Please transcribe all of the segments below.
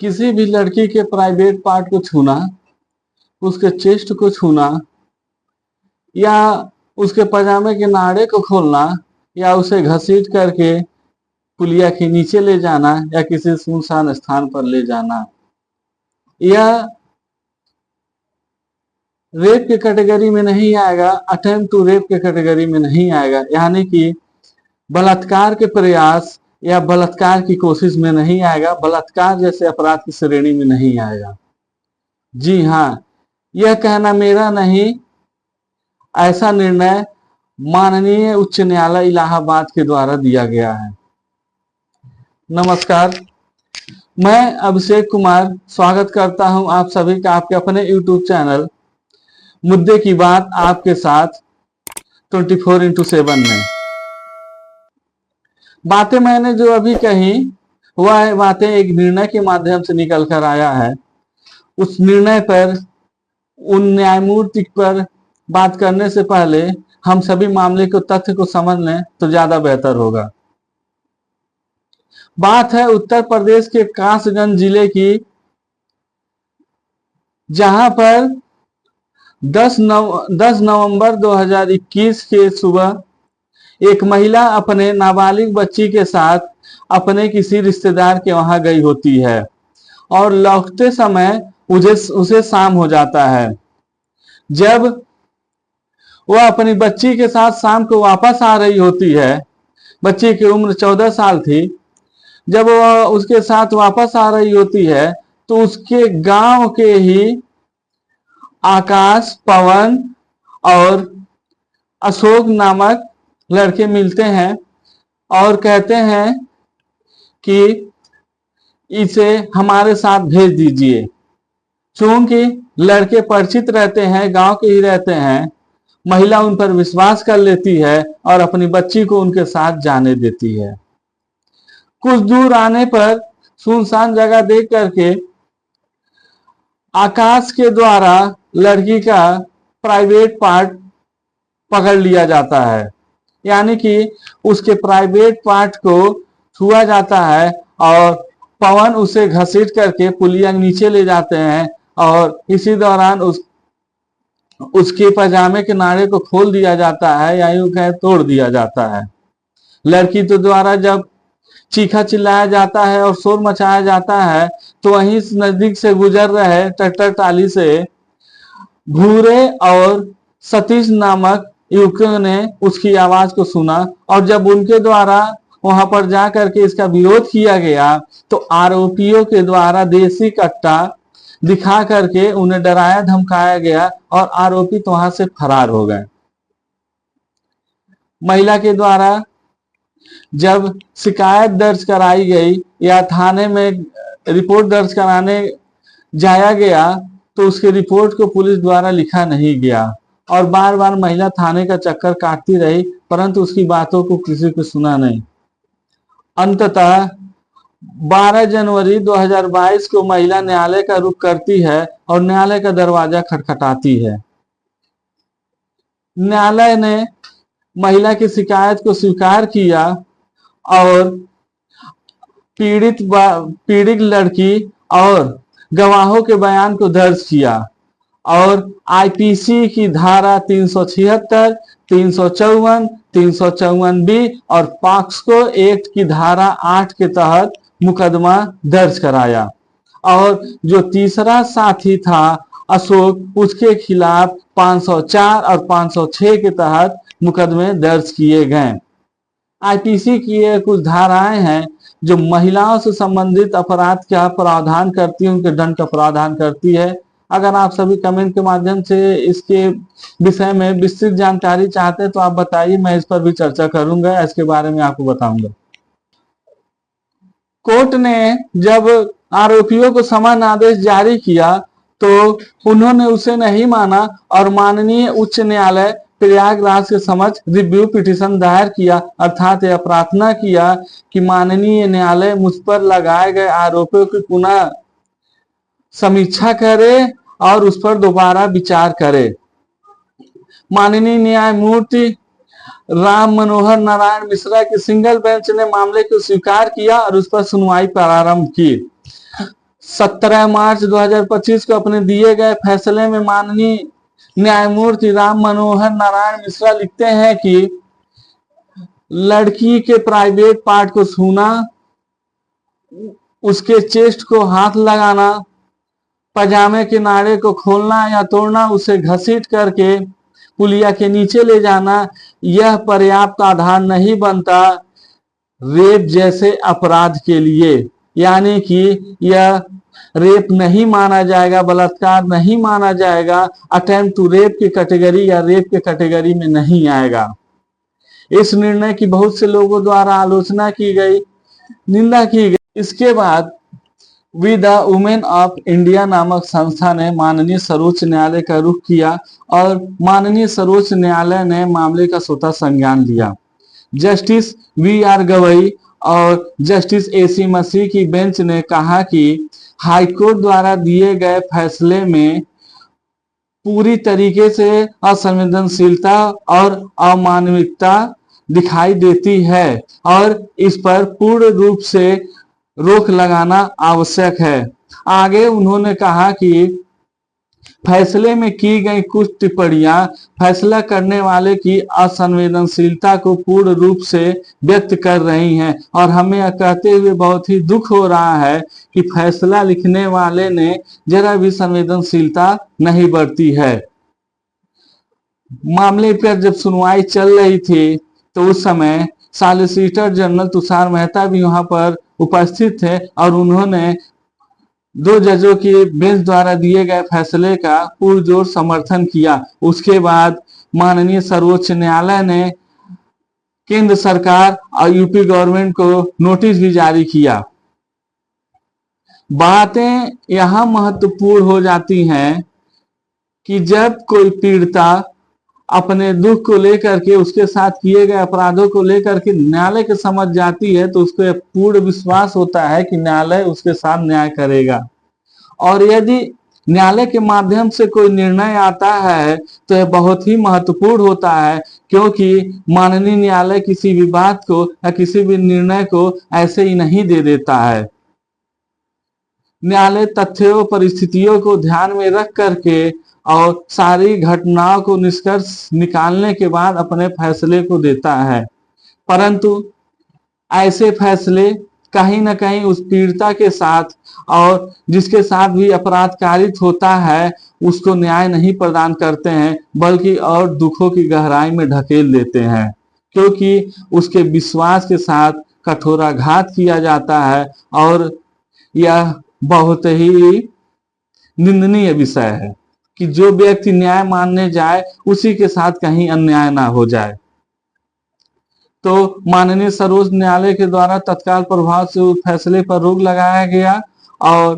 किसी भी लड़की के प्राइवेट पार्ट को छूना, उसके चेस्ट को छूना या उसके पजामे के नाड़े को खोलना या उसे घसीट करके पुलिया के नीचे ले जाना या किसी सुनसान स्थान पर ले जाना, यह रेप के कैटेगरी में नहीं आएगा, अटेम्प्ट टू रेप के कैटेगरी में नहीं आएगा, यानी कि बलात्कार के प्रयास या बलात्कार की कोशिश में नहीं आएगा, बलात्कार जैसे अपराध की श्रेणी में नहीं आएगा। जी हाँ, यह कहना मेरा नहीं, ऐसा निर्णय माननीय उच्च न्यायालय इलाहाबाद के द्वारा दिया गया है। नमस्कार, मैं अभिषेक कुमार स्वागत करता हूं आप सभी का आपके अपने YouTube चैनल मुद्दे की बात आपके साथ 24x7 में। बातें मैंने जो अभी कही वह बातें एक निर्णय के माध्यम से निकल कर आया है। उस निर्णय पर, उन न्यायमूर्ति पर बात करने से पहले हम सभी मामले को, तथ्य को समझ लें तो ज्यादा बेहतर होगा। बात है उत्तर प्रदेश के कासगंज जिले की, जहां पर 10 नवंबर 2021 के सुबह एक महिला अपने नाबालिग बच्ची के साथ अपने किसी रिश्तेदार के वहां गई होती है और लौटते समय उसे शाम हो जाता है। जब वह अपनी बच्ची के साथ शाम को वापस आ रही होती है, बच्ची की उम्र 14 साल थी, जब वह उसके साथ वापस आ रही होती है तो उसके गांव के ही आकाश, पवन और अशोक नामक लड़के मिलते हैं और कहते हैं कि इसे हमारे साथ भेज दीजिए। चूंकि लड़के परिचित रहते हैं, गांव के ही रहते हैं, महिला उन पर विश्वास कर लेती है और अपनी बच्ची को उनके साथ जाने देती है। कुछ दूर आने पर सुनसान जगह देख करके आकाश के द्वारा लड़की का प्राइवेट पार्ट पकड़ लिया जाता है, यानी कि उसके प्राइवेट पार्ट को छुआ जाता है और पवन उसे घसीट करके पुलिया नीचे ले जाते हैं और इसी दौरान उसके पजामे के नाड़े को खोल दिया जाता है या यूं कहें तोड़ दिया जाता है। लड़की तो द्वारा जब चीखा चिल्लाया जाता है और शोर मचाया जाता है तो वहीं नजदीक से गुजर रहे ट्रैक्टर ट्राली से भूरे और सतीश नामक युवकों ने उसकी आवाज को सुना और जब उनके द्वारा वहां पर जाकर के इसका विरोध किया गया तो आरोपियों के द्वारा देसी कट्टा दिखा करके उन्हें डराया धमकाया गया और आरोपी तो वहां से फरार हो गए। महिला के द्वारा जब शिकायत दर्ज कराई गई या थाने में रिपोर्ट दर्ज कराने जाया गया तो उसके रिपोर्ट को पुलिस द्वारा लिखा नहीं गया और बार बार महिला थाने का चक्कर काटती रही, परंतु उसकी बातों को किसी को सुना नहीं। अंततः 12 जनवरी 2022 को महिला न्यायालय का रुख करती है और न्यायालय का दरवाजा खटखटाती है। न्यायालय ने महिला की शिकायत को स्वीकार किया और पीड़ित लड़की और गवाहों के बयान को दर्ज किया और आईपीसी की धारा 376, 354, 354 बी और पॉक्सो एक्ट की धारा 8 के तहत मुकदमा दर्ज कराया और जो तीसरा साथी था अशोक, उसके खिलाफ 504 और 506 के तहत मुकदमे दर्ज किए गए। आईपीसी की ये कुछ धाराएं हैं जो महिलाओं से संबंधित अपराध का प्रावधान करती है, उनके दंड का प्रावधान करती है। अगर आप सभी कमेंट के माध्यम से इसके विषय में विस्तृत जानकारी चाहते हैं तो आप बताइए, मैं इस पर भी चर्चा करूंगा, इसके बारे में आपको बताऊंगा। कोर्ट ने जब आरोपियों को समन आदेश जारी किया तो उन्होंने उसे नहीं माना और माननीय उच्च न्यायालय प्रयागराज के समक्ष रिव्यू पिटीशन दायर किया, अर्थात यह प्रार्थना किया कि माननीय न्यायालय मुझ पर लगाए गए आरोपों की पुनः समीक्षा करे और उस पर दोबारा विचार करे। माननीय न्यायमूर्ति राम मनोहर नारायण मिश्रा की सिंगल बेंच ने मामले को स्वीकार किया और उस पर सुनवाई प्रारंभ की। 17 मार्च 2025 को अपने दिए गए फैसले में माननीय न्यायमूर्ति राम मनोहर नारायण मिश्रा लिखते हैं कि लड़की के प्राइवेट पार्ट को छूना, उसके चेस्ट को हाथ लगाना, पजामे के नाड़े को खोलना या तोड़ना, उसे घसीट करके पुलिया के नीचे ले जाना, यह पर्याप्त आधार नहीं बनता रेप जैसे अपराध के लिए। यानी कि यह रेप नहीं माना जाएगा, बलात्कार नहीं माना जाएगा, अटेम्प्ट टू रेप की कैटेगरी या रेप के कैटेगरी में नहीं आएगा। इस निर्णय की बहुत से लोगों द्वारा आलोचना की गई, निंदा की गई। इसके बाद we the women of India नामक संस्था ने माननीय सर्वोच्च न्यायालय का रुख किया और माननीय सर्वोच्च न्यायालय ने मामले का स्वतः संज्ञान लिया। जस्टिस वी आर गवई और जस्टिस एसी मसीह की बेंच ने कहा कि हाईकोर्ट द्वारा दिए गए फैसले में पूरी तरीके से असंवेदनशीलता और अमानविकता दिखाई देती है और इस पर पूर्ण रूप से रोक लगाना आवश्यक है। आगे उन्होंने कहा कि फैसले में की गई कुछ टिप्पणियां फैसला करने वाले की असंवेदनशीलता को पूर्ण रूप से व्यक्त कर रही हैं और हमें यह कहते हुए बहुत ही दुख हो रहा है कि फैसला लिखने वाले ने जरा भी संवेदनशीलता नहीं बरती है। मामले पर जब सुनवाई चल रही थी तो उस समय सॉलिसिटर जनरल तुषार मेहता भी वहां पर उपस्थित थे और उन्होंने 2 जजों की बेंच द्वारा दिए गए फैसले का पुरजोर समर्थन किया। उसके बाद माननीय सर्वोच्च न्यायालय ने केंद्र सरकार और यूपी गवर्नमेंट को नोटिस भी जारी किया। बातें यहां महत्वपूर्ण हो जाती हैं कि जब कोई पीड़िता अपने दुख को लेकर के, उसके साथ किए गए अपराधों को लेकर के न्यायालय के समझ जाती है तो उसको पूर्ण विश्वास होता है कि न्यायालय उसके साथ न्याय करेगा। और यदि न्यायालय के माध्यम से कोई निर्णय आता है तो यह बहुत ही महत्वपूर्ण होता है, क्योंकि माननीय न्यायालय किसी भी बात को या किसी भी निर्णय को ऐसे ही नहीं दे देता है। न्यायालय तथ्यों परिस्थितियों को ध्यान में रख करके और सारी घटनाओं को निष्कर्ष निकालने के बाद अपने फैसले को देता है। परंतु ऐसे फैसले कहीं ना कहीं उस पीड़िता के साथ और जिसके साथ भी अपराध कारित होता है उसको न्याय नहीं प्रदान करते हैं, बल्कि और दुखों की गहराई में ढकेल देते हैं, क्योंकि उसके विश्वास के साथ कठोराघात किया जाता है। और यह बहुत ही निंदनीय विषय है कि जो व्यक्ति न्याय मानने जाए उसी के साथ कहीं अन्याय ना हो जाए। तो माननीय सर्वोच्च न्यायालय के द्वारा तत्काल प्रभाव से उस फैसले पर रोक लगाया गया और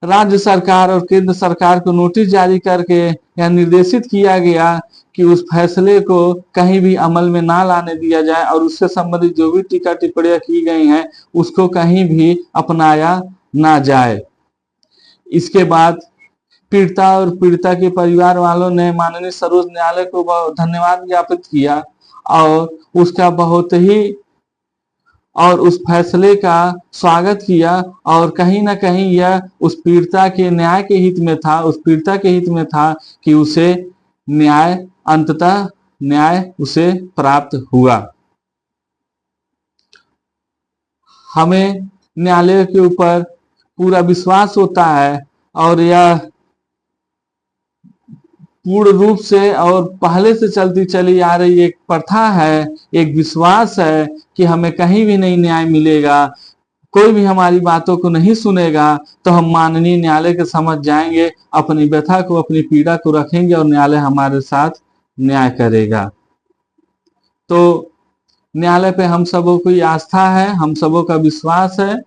राज्य सरकार और केंद्र सरकार को नोटिस जारी करके यह निर्देशित किया गया कि उस फैसले को कहीं भी अमल में ना लाने दिया जाए और उससे संबंधित जो भी टीका टिप्पणियां की गई हैं उसको कहीं भी अपनाया ना जाए। इसके बाद पीड़िता और पीड़िता के परिवार वालों ने माननीय सर्वोच्च न्यायालय को धन्यवाद ज्ञापित किया और उसका बहुत ही और उस फैसले का स्वागत किया और कहीं ना कहीं यह उस पीड़िता के न्याय के हित में था, उस पीड़िता के हित में था कि उसे न्याय अंततः न्याय उसे प्राप्त हुआ। हमें न्यायालय के ऊपर पूरा विश्वास होता है और यह पूर्ण रूप से और पहले से चलती चली आ रही एक प्रथा है, एक विश्वास है कि हमें कहीं भी नहीं न्याय मिलेगा, कोई भी हमारी बातों को नहीं सुनेगा तो हम माननीय न्यायालय के समझ जाएंगे, अपनी व्यथा को अपनी पीड़ा को रखेंगे और न्यायालय हमारे साथ न्याय करेगा। तो न्यायालय पे हम सबों की आस्था है, हम सबों का विश्वास है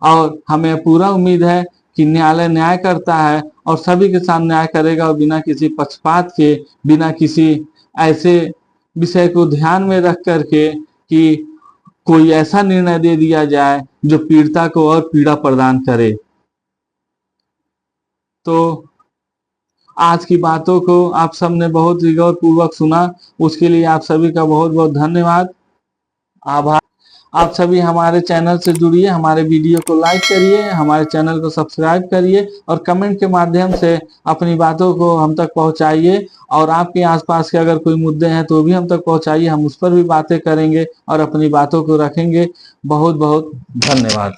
और हमें पूरा उम्मीद है कि न्यायालय न्याय करता है और सभी के साथ न्याय करेगा और बिना किसी पक्षपात के, बिना किसी ऐसे विषय को ध्यान में रख करके कि कोई ऐसा निर्णय दे दिया जाए जो पीड़िता को और पीड़ा प्रदान करे। तो आज की बातों को आप सबने बहुत ही गौर पूर्वक सुना, उसके लिए आप सभी का बहुत बहुत धन्यवाद, आभार। आप सभी हमारे चैनल से जुड़िए, हमारे वीडियो को लाइक करिए, हमारे चैनल को सब्सक्राइब करिए और कमेंट के माध्यम से अपनी बातों को हम तक पहुंचाइए। और आपके आसपास के अगर कोई मुद्दे हैं तो भी हम तक पहुंचाइए, हम उस पर भी बातें करेंगे और अपनी बातों को रखेंगे। बहुत बहुत धन्यवाद।